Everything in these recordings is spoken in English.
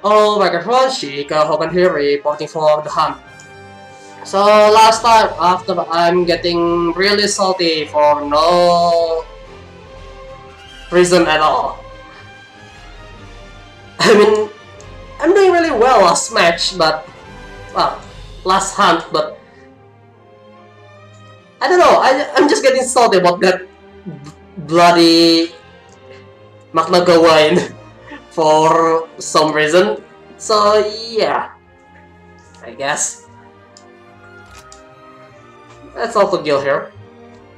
Oh my god, everyone, Shika Hogan here reporting for the hunt. So last time, after I'm getting really salty for no reason at all. I mean, I'm doing really well last match, but well, last hunt, but I don't know. I'm just getting salty about that bloody McNagawain for some reason. So yeah, I guess that's all to Gil here.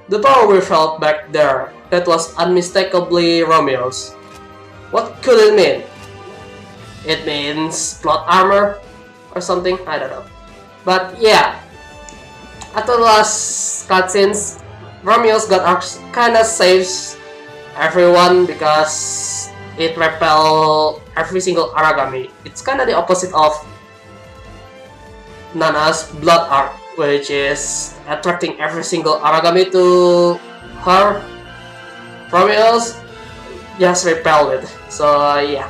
The power we felt back there, that was unmistakably Romeo's. What could it mean? It means plot armor or something? I don't know. But yeah, after the last cutscenes, Romeo's God Arcs kinda saves everyone because it repel every single Aragami. It's kinda the opposite of Nana's Blood Arc, which is attracting every single Aragami to her. Romeo's just repel it. So yeah.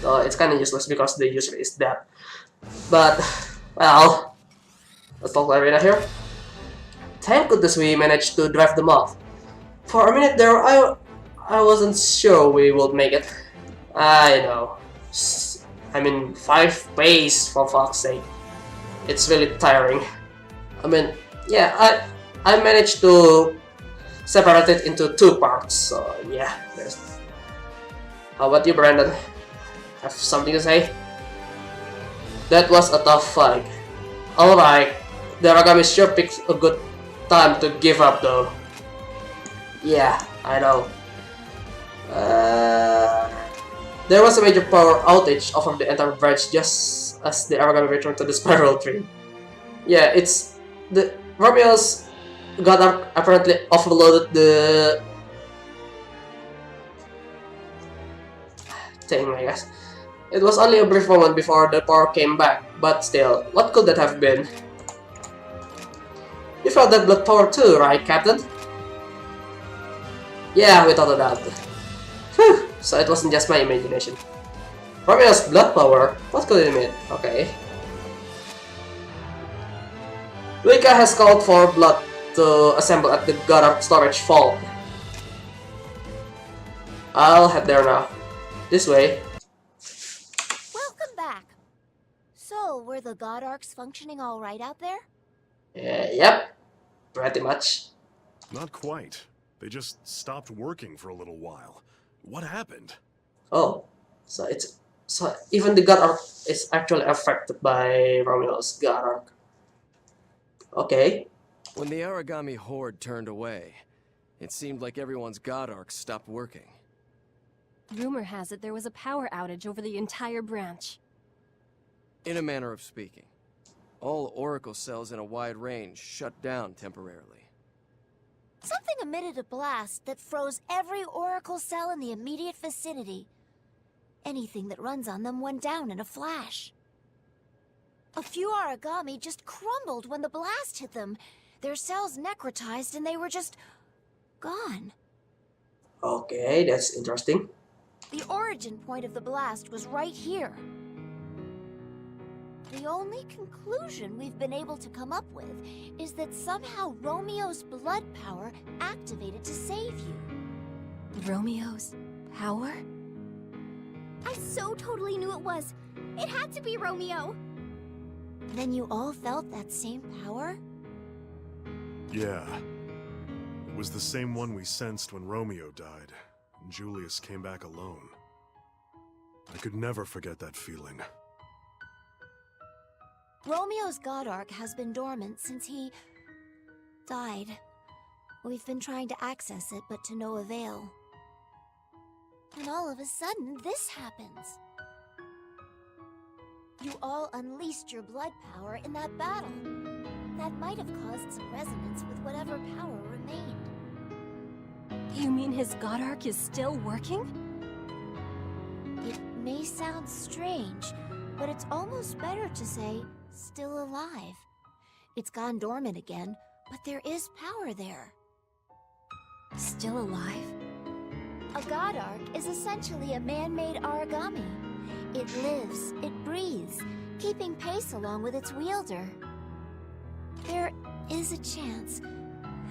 So it's kinda useless because the user is dead. But well, let's talk arena here. Thank goodness we managed to drive them off. For a minute there, I wasn't sure we would make it. I know. I mean, 5 pace for fuck's sake. It's really tiring. I mean, yeah, I managed to separate it into 2 parts. So yeah, there's. How about you, Brandon? Have something to say? That was a tough fight. Alright, the Aragami sure picked a good time to give up though. Yeah, I know. There was a major power outage over the entire bridge just as the Aragami returned to the spiral tree. Yeah, it's the Romeo's God Arc apparently overloaded the thing, I guess. It was only a brief moment before the power came back, but still, what could that have been? You felt that blood power too, right, Captain? Yeah, without a doubt. Phew, so it wasn't just my imagination. Romeo's blood power? What could it mean? Okay. Vita has called for blood to assemble at the God Arc storage vault. I'll head there now. This way. Welcome back. So, were the God Arcs functioning all right out there? Yep, pretty much. Not quite. They just stopped working for a little while. What happened? Oh, so even the God Arc is actually affected by Romeo's God Arc. Okay. When the Aragami horde turned away, it seemed like everyone's God Arcs stopped working. Rumor has it there was a power outage over the entire branch. In a manner of speaking. All Oracle cells in a wide range shut down temporarily. Something emitted a blast that froze every Oracle cell in the immediate vicinity. Anything that runs on them went down in a flash. A few Aragami just crumbled when the blast hit them. Their cells necrotized and they were just gone. Okay, that's interesting. The origin point of the blast was right here. The only conclusion we've been able to come up with is that somehow Romeo's blood power activated to save you. Romeo's power? I so totally knew it was. It had to be Romeo. Then you all felt that same power? Yeah. It was the same one we sensed when Romeo died, and Julius came back alone. I could never forget that feeling. Romeo's God Arc has been dormant since he died. We've been trying to access it, but to no avail. And all of a sudden, this happens. You all unleashed your blood power in that battle. That might have caused some resonance with whatever power remained. You mean his God Arc is still working? It may sound strange, but it's almost better to say still alive. It's gone dormant again, but there is power there. Still alive? A God Arc is essentially a man-made origami. It lives, it breathes, keeping pace along with its wielder. There is a chance,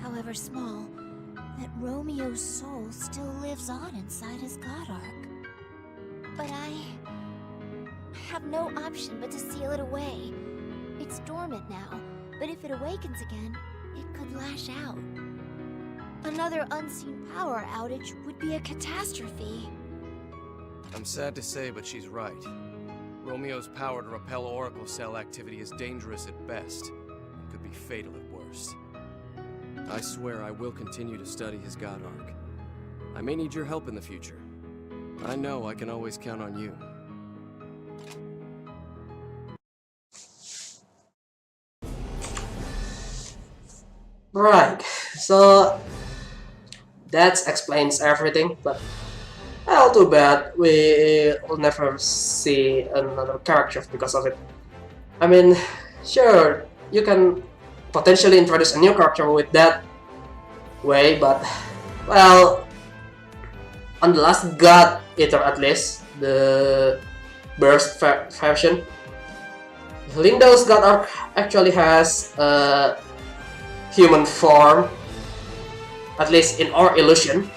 however small, that Romeo's soul still lives on inside his god arc. But I have no option but to seal it away. It's dormant now, but if it awakens again, it could lash out. Another unseen power outage would be a catastrophe. I'm sad to say, but she's right. Romeo's power to repel Oracle Cell activity is dangerous at best, and could be fatal at worst. I swear I will continue to study his god arc. I may need your help in the future. I know I can always count on you. Right, so that explains everything, but well, too bad we will never see another character because of it. I mean, sure, you can potentially introduce a new character with that way, but well, on the last God Eater at least, the burst version, Lindo's God Arc actually has a human form, at least in our illusion.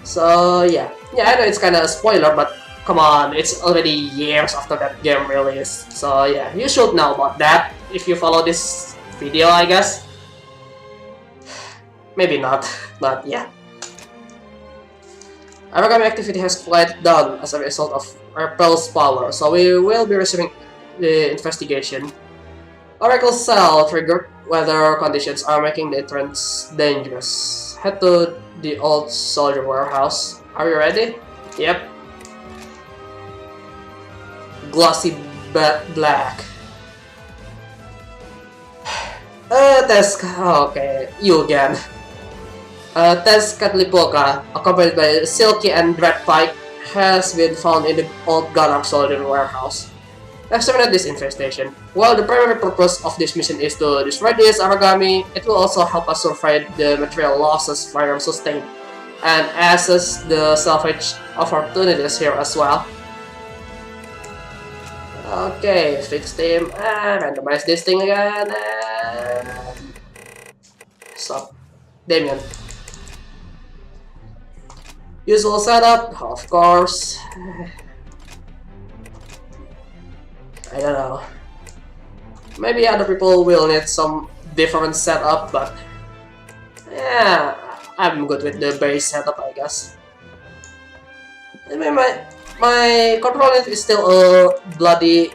So yeah, I know it's kind of a spoiler, but come on, it's already years after that game release. So yeah, you should know about that if you follow this video, I guess. Maybe not, but yeah. Origami activity has quite down as a result of Repel's power, so we will be receiving the investigation. Oracle Cell triggered weather conditions are making the entrance dangerous. Head to the old soldier warehouse. Are you ready? Yep. Glossy black. Okay, you again. Tezcatlipoca, accompanied by Silky and Dreadpike, has been found in the old Gunark soldier warehouse. Exterminate this infestation. While the primary purpose of this mission is to destroy this origami, it will also help us survive the material losses Fire sustained, and assess the salvage opportunities here as well. Okay, fix team, randomize this thing again, and stop. Damien. Usual setup, of course. I don't know. Maybe other people will need some different setup, but yeah, I'm good with the base setup, I guess. I mean, my control unit is still a bloody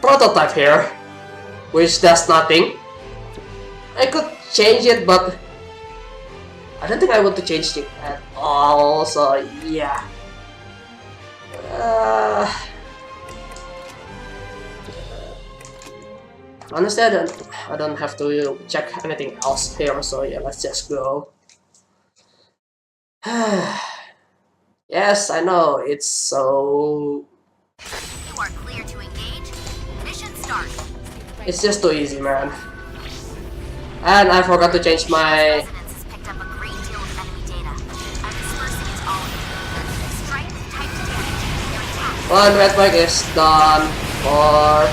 prototype here, which does nothing. I could change it, but I don't think I want to change it at all. So yeah. Honestly, I don't have to check anything else here, so yeah, let's just go. Yes, I know, it's so... You are clear to engage. Mission start. It's just too easy, man. And I forgot to change my... Resonance has picked up a great deal of enemy data. I'm dispersing it all. Strike, type to damage. Your attack. One red bike is done for...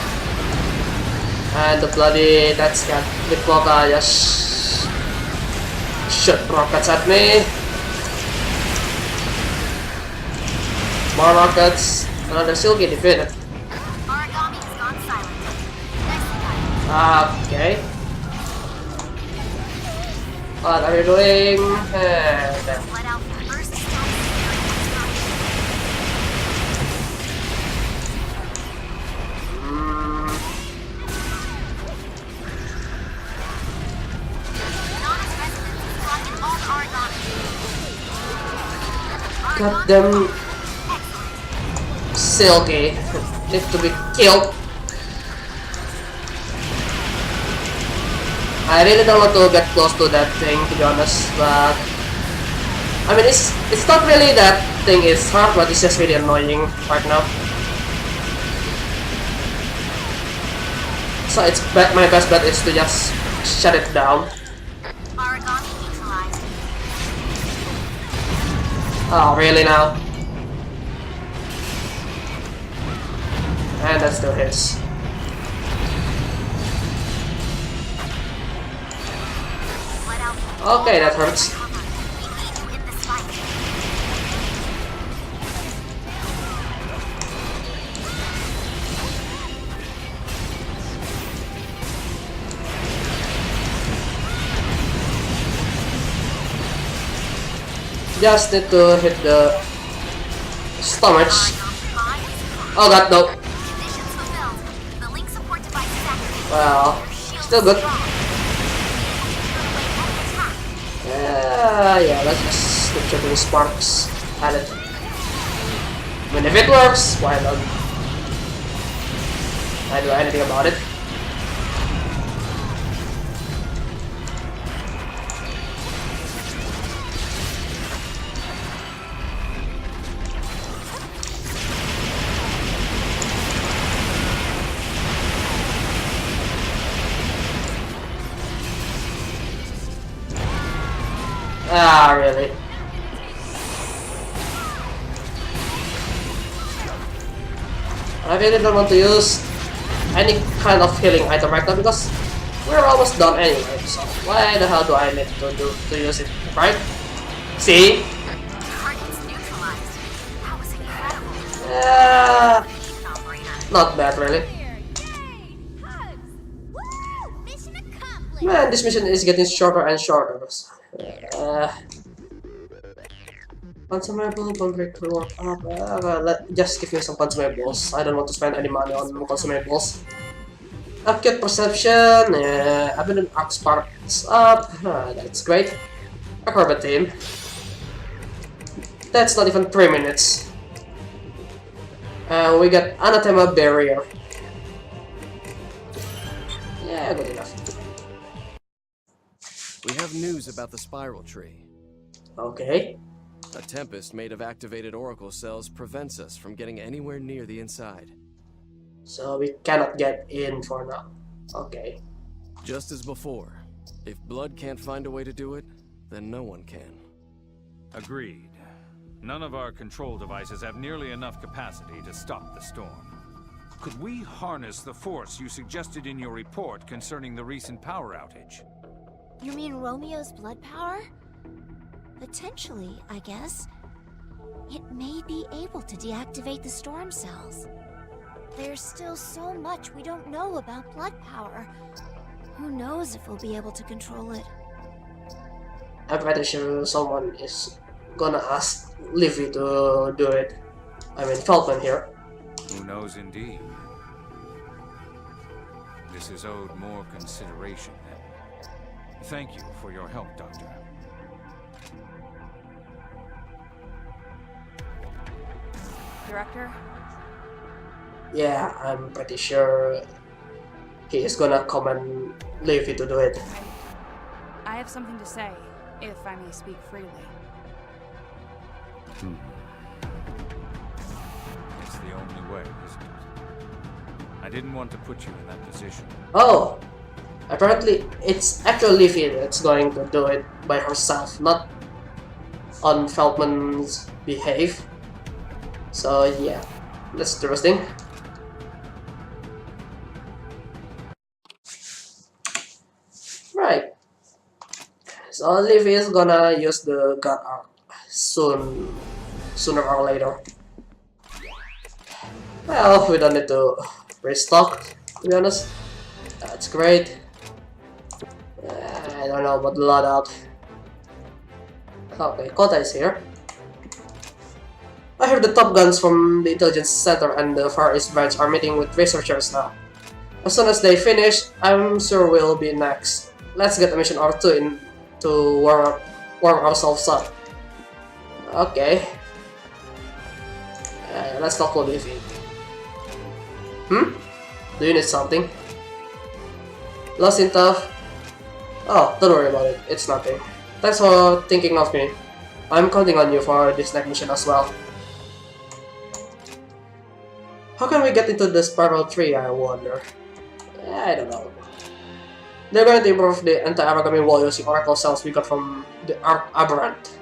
And the bloody that's got the Boga just shoot rockets at me. More rockets. Another Silky defeated. Origami has gone silent. Nicely done. Okay. What are you doing? Let out first attack. Got them Silky need to be killed. I really don't want to get close to that thing, to be honest, but I mean it's not really that thing is hard, but it's just really annoying right now. So it's my best bet is to just shut it down. Origami neutralized. Oh, really now? And that still hits. Okay, that hurts. Just need to hit the stomach. Oh god, no. Well, still good. Yeah, let's just keep shooting sparks at it. I mean, if it works, why not? I do anything about it. Ah, really? I really don't want to use any kind of healing item right now because we're almost done anyway, so why the hell do I need to use it, right? See? Not bad, really. Man, this mission is getting shorter and shorter. Consumable, breakthrough work up. Just give me some consumables. I don't want to spend any money on consumables. Acute perception, abandoned arc sparks up. That's great. A combat team. That's not even 3 minutes. We got anathema barrier. Yeah, good enough. We have news about the spiral tree. Okay. A tempest made of activated oracle cells prevents us from getting anywhere near the inside. So we cannot get in for now. Okay. Just as before, if Blood can't find a way to do it, then no one can. Agreed. None of our control devices have nearly enough capacity to stop the storm. Could we harness the force you suggested in your report concerning the recent power outage? You mean Romeo's blood power? Potentially, I guess. It may be able to deactivate the storm cells. There's still so much we don't know about blood power. Who knows if we'll be able to control it? I'm pretty sure someone is gonna ask Livy to do it. I mean, Feldman here. Who knows indeed. This is owed more consideration then. Thank you for your help, Doctor. Director? Yeah, I'm pretty sure he is gonna command Livy to do it. I have something to say, if I may speak freely. It's the only way, isn't it? I didn't want to put you in that position. Oh! Apparently, it's actually Livy that's going to do it by herself, not on Feldman's behave. So yeah, that's interesting. Right. So Livy is gonna use the God Arc sooner or later. Well, we don't need to restock, to be honest. That's great. I don't know about the loadout. Okay, Kota is here. I heard the top guns from the intelligence center and the Far East branch are meeting with researchers now. As soon as they finish, I'm sure we'll be next. Let's get a mission or two in to warm ourselves up. Okay. Let's talk to Livy. Do you need something? Lost in tough? Oh, don't worry about it. It's nothing. Thanks for thinking of me. I'm counting on you for this next mission as well. How can we get into the spiral tree, I wonder? I don't know. They're going to improve the anti-origami wall using oracle cells we got from the Arc Aberrant.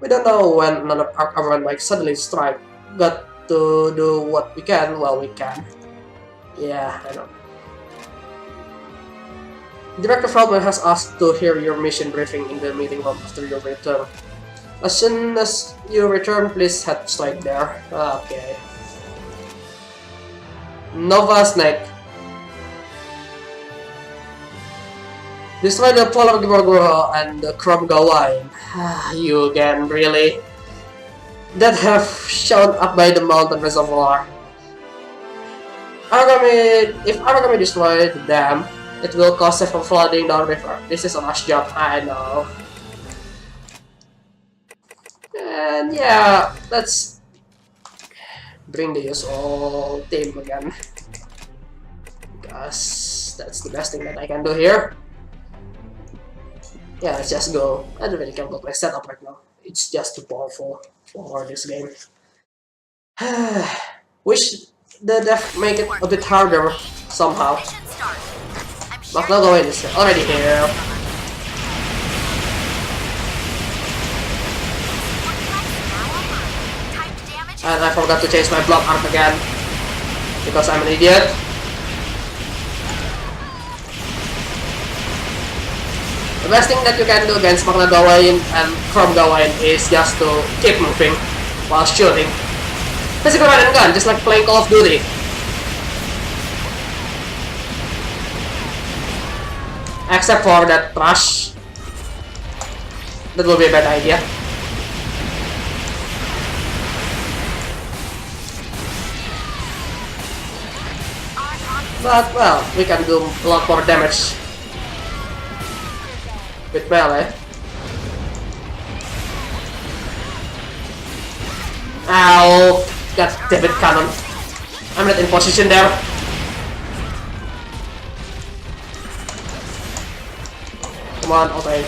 We don't know when another Arc Aberrant might suddenly strike, but to do what we can while we can. Yeah, I know. Director Feldman has asked to hear your mission briefing in the meeting room after your return. As soon as you return, please head straight there. Okay. Nova Snake. Destroy the Polar Gibbergoro and the Chrome Gawain. You again, really? That have shown up by the mountain reservoir. If Aragami destroyed the dam, it will cause it from flooding down the river. This is a rush job, I know. And yeah, let's bring the usual team again. Because that's the best thing that I can do here. Yeah, let's just go. I don't really care about my setup right now. It's just too powerful for this game. Wish the dev make it a bit harder somehow. But no going is already here. And I forgot to change my block art again because I'm an idiot. The best thing that you can do against Magna Gawain and Chrome Gawain is just to keep moving while shooting. Physical run and gun, just like playing Call of Duty. Except for that rush. That will be a bad idea. But, well, we can do a lot more damage with melee. Ow! God damn it, cannon. I'm not in position there. Come on, okay.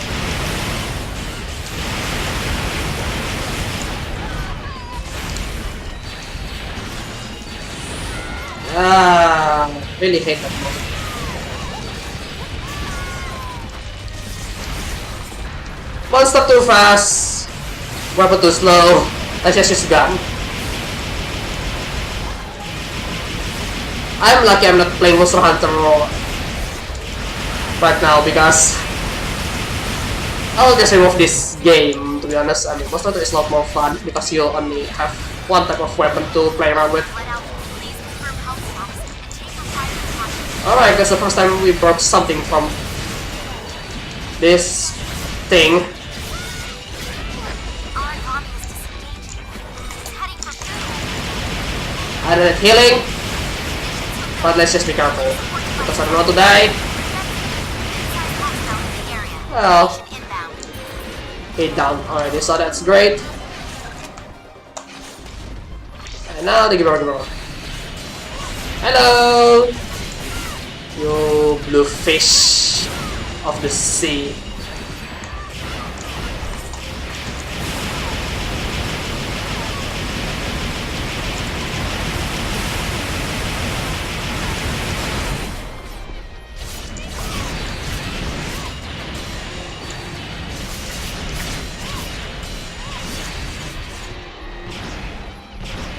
Really hate that mode. Monster too fast, weapon too slow. Let's just use gun. I'm lucky I'm not playing Monster Hunter right now because I'll just remove this game, to be honest. I mean, Monster Hunter is a lot more fun because you only have one type of weapon to play around with. Alright, that's the first time we broke something from this thing. I did healing, but let's just be careful because I don't want to die. Well, 8 down already, so that's great. And now the Gibbergoro. Hello, you blue fish of the sea.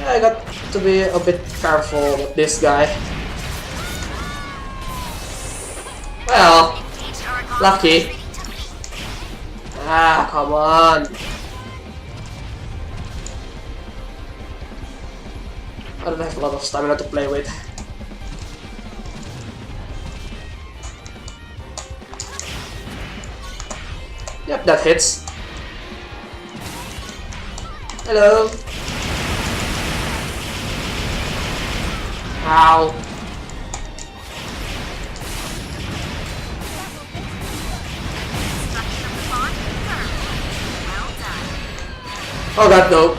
I got to be a bit careful with this guy. Well, lucky. Ah, come on. I don't have a lot of stamina to play with. Yep, that hits. Hello. Ow. Oh god, no.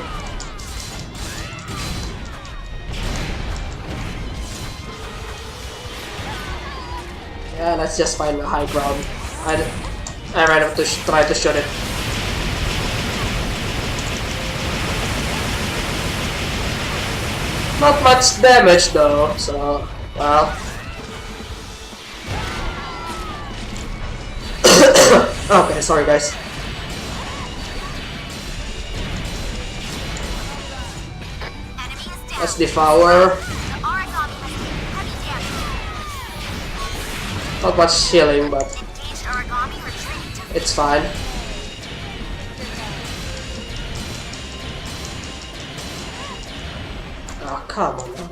Yeah, let's just find a high ground. I ran up to try to shoot it. Not much damage though, so well. Okay, sorry guys. Let's devour. Not much healing, but it's fine. Oh, come on now.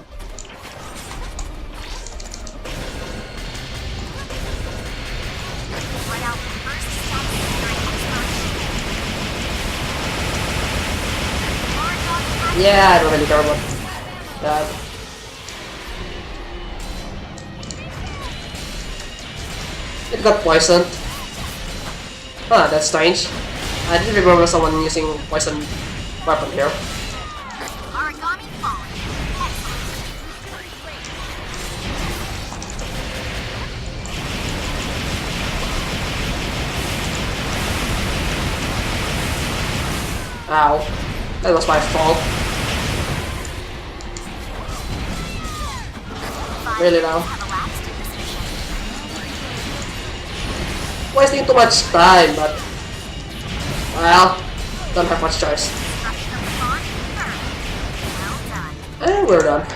Yeah, I don't really care about that. It got poisoned. Huh, that's strange. I didn't remember someone using poison weapon here. Ow. That was my fault. Really now? Wasting too much time, but well, don't have much choice. And we're done.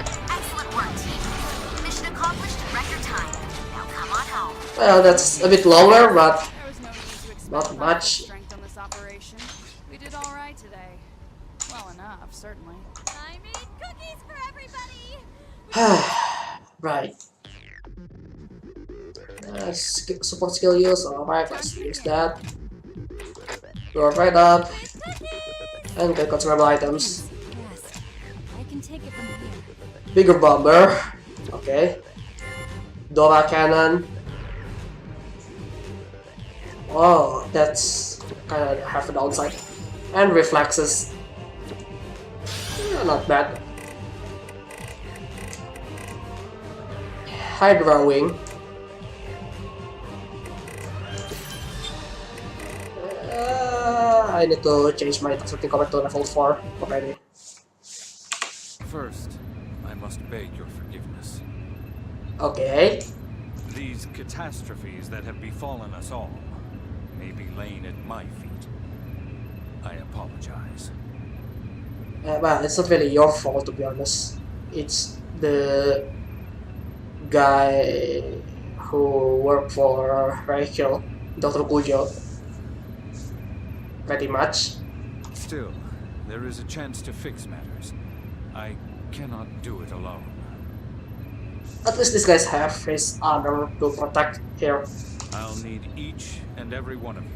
Well, that's a bit longer, but not much. We did all right today. Well enough, certainly. I made cookies for everybody. Right. Support skill use. Alright, let's use that. Go right up. And get consumable items. Yes, I can take it from here. Bigger bomber. Okay. Dora cannon. Oh, that's kinda half a downside. And reflexes. Not bad. Hydra wing. I need to change my something cover to level 4 already. First, I must beg your forgiveness. Okay. These catastrophes that have befallen us all may be laying at my feet. I apologize. Well, it's not really your fault, to be honest. It's the guy who worked for Rachel, Dr. Cujo. Pretty much. Still, there is a chance to fix matters. I cannot do it alone. At least these guys have his honor to protect here. I'll need each and every one of you.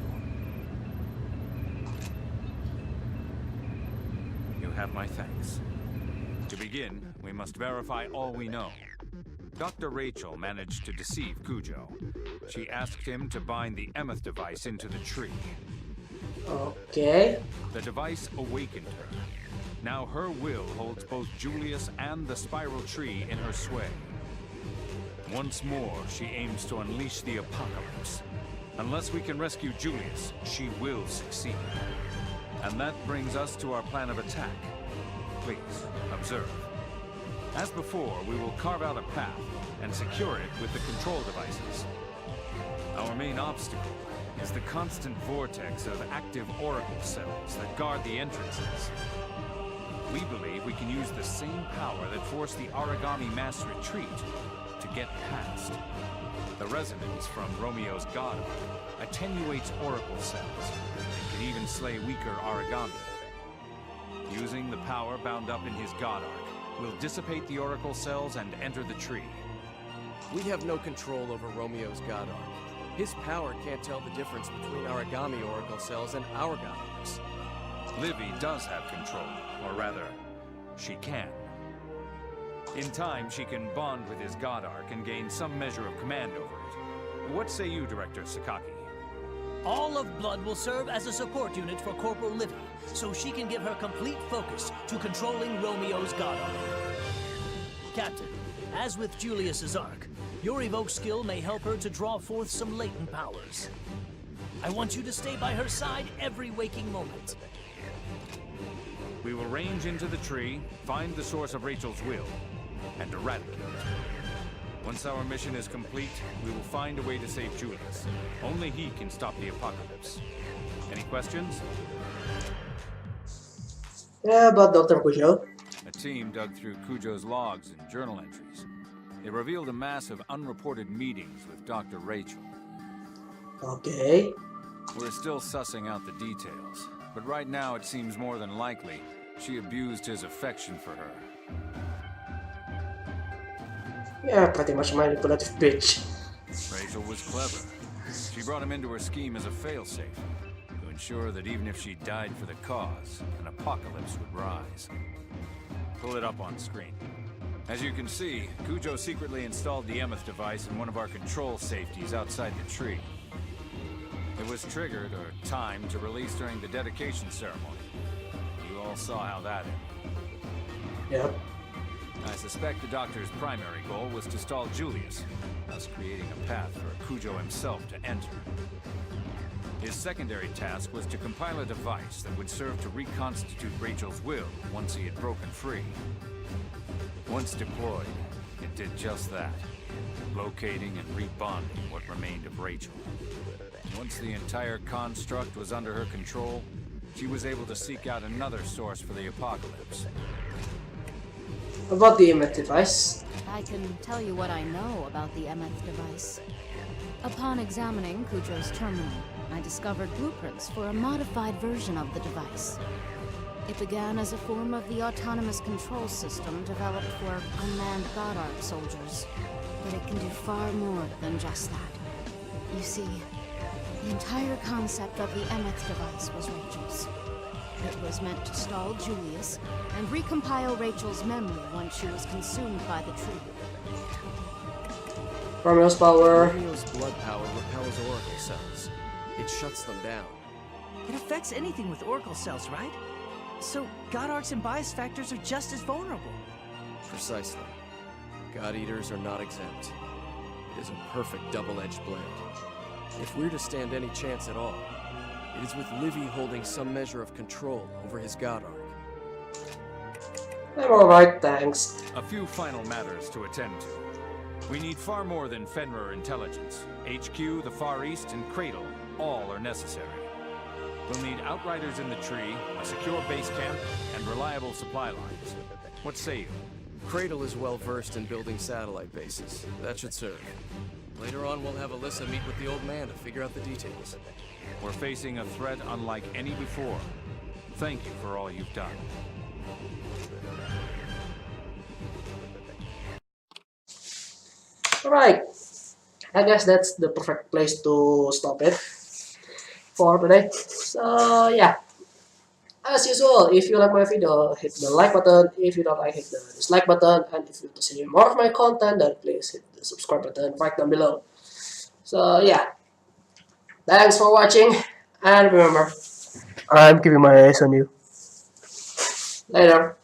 You have my thanks. To begin, we must verify all we know. Dr. Rachel managed to deceive Cujo. She asked him to bind the Emeth device into the tree. Okay. The device awakened her. Now her will holds both Julius and the spiral tree in her sway. Once more, she aims to unleash the apocalypse. Unless we can rescue Julius, she will succeed. And that brings us to our plan of attack. Please, observe. As before, we will carve out a path and secure it with the control devices. Our main obstacle is the constant vortex of active oracle cells that guard the entrances. We believe we can use the same power that forced the Origami mass retreat to get past. The resonance from Romeo's God Arc attenuates oracle cells and can even slay weaker Origami. Using the power bound up in his God Arc, we'll dissipate the oracle cells and enter the tree. We have no control over Romeo's God Arc. His power can't tell the difference between Origami oracle cells and our God Arcs. Livy does have control, or rather, she can. In time, she can bond with his God Arc and gain some measure of command over it. What say you, Director Sakaki? All of Blood will serve as a support unit for Corporal Livy, so she can give her complete focus to controlling Romeo's God Arc. Captain, as with Julius's Arc, your evoke skill may help her to draw forth some latent powers. I want you to stay by her side every waking moment. We will range into the tree, find the source of Rachel's will, and eradicate it. Once our mission is complete, we will find a way to save Julius. Only he can stop the apocalypse. Any questions? Yeah, about Dr. Cujo. A team dug through Kujo's logs and journal entries. They revealed a mass of unreported meetings with Dr. Rachel. Okay. We're still sussing out the details, but right now it seems more than likely she abused his affection for her. Yeah, pretty much manipulative bitch. Rachel was clever. She brought him into her scheme as a failsafe, to ensure that even if she died for the cause, an apocalypse would rise. Pull it up on screen. As you can see, Kujo secretly installed the Emeth device in one of our control safeties outside the tree. It was triggered, or timed, to release during the dedication ceremony. You all saw how that ended. Yep. I suspect the Doctor's primary goal was to stall Julius, thus creating a path for Kujo himself to enter. His secondary task was to compile a device that would serve to reconstitute Rachel's will once he had broken free. Once deployed, it did just that, locating and rebonding what remained of Rachel. Once the entire construct was under her control, she was able to seek out another source for the apocalypse. About the Emeth device. I can tell you what I know about the Emeth device. Upon examining Kujo's terminal, I discovered blueprints for a modified version of the device. It began as a form of the autonomous control system developed for unmanned God Arc soldiers, but it can do far more than just that. You see, the entire concept of the Emeth device was Rachel's. It was meant to stall Julius and recompile Rachel's memory once she was consumed by the tree. Romeo's power. Romeo's blood power repels oracle cells. It shuts them down. It affects anything with oracle cells, right? So God Arcs and bias factors are just as vulnerable. Precisely. God Eaters are not exempt. It is a perfect double-edged blade. If we're to stand any chance at all, it is with Livy holding some measure of control over his God Arc. I'm alright, thanks. A few final matters to attend to. We need far more than Fenrir intelligence. HQ, the Far East, and Cradle, all are necessary. We'll need outriders in the tree, a secure base camp, and reliable supply lines. What say you? Cradle is well versed in building satellite bases. That should serve. Later on, we'll have Alyssa meet with the old man to figure out the details. We're facing a threat unlike any before. Thank you for all you've done. Alright. I guess that's the perfect place to stop it for today. So yeah. As usual, if you like my video, hit the like button. If you don't like, hit the dislike button. And if you want to see more of my content, then please hit the subscribe button right down below. So yeah. Thanks for watching, and remember, I'm keeping my eyes on you. Later.